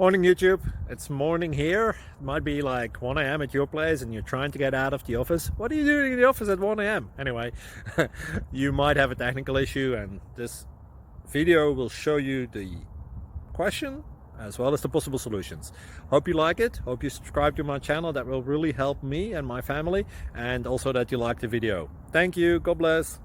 Morning YouTube, it's morning here. It might be like 1 a.m. at your place and you're trying to get out of the office. What are you doing in the office at 1 a.m.? Anyway, you might have a technical issue and this video will show you the question as well as the possible solutions. Hope you like it, hope you subscribe to my channel. That will really help me and my family, and also that you like the video. Thank you, God bless.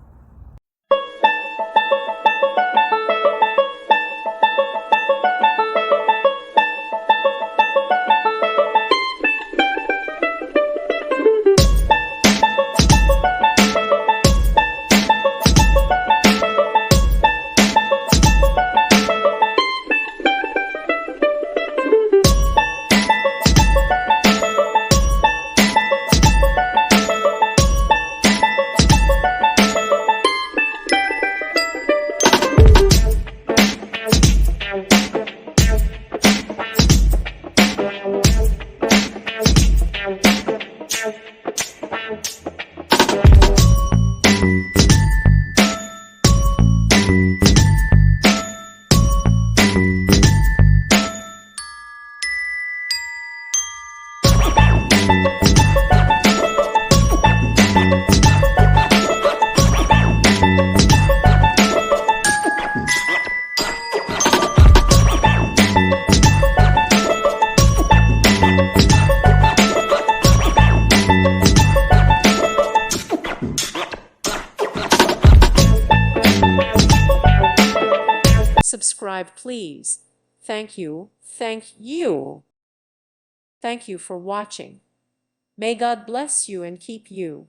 Subscribe, please. Thank you. Thank you. Thank you for watching. May God bless you and keep you.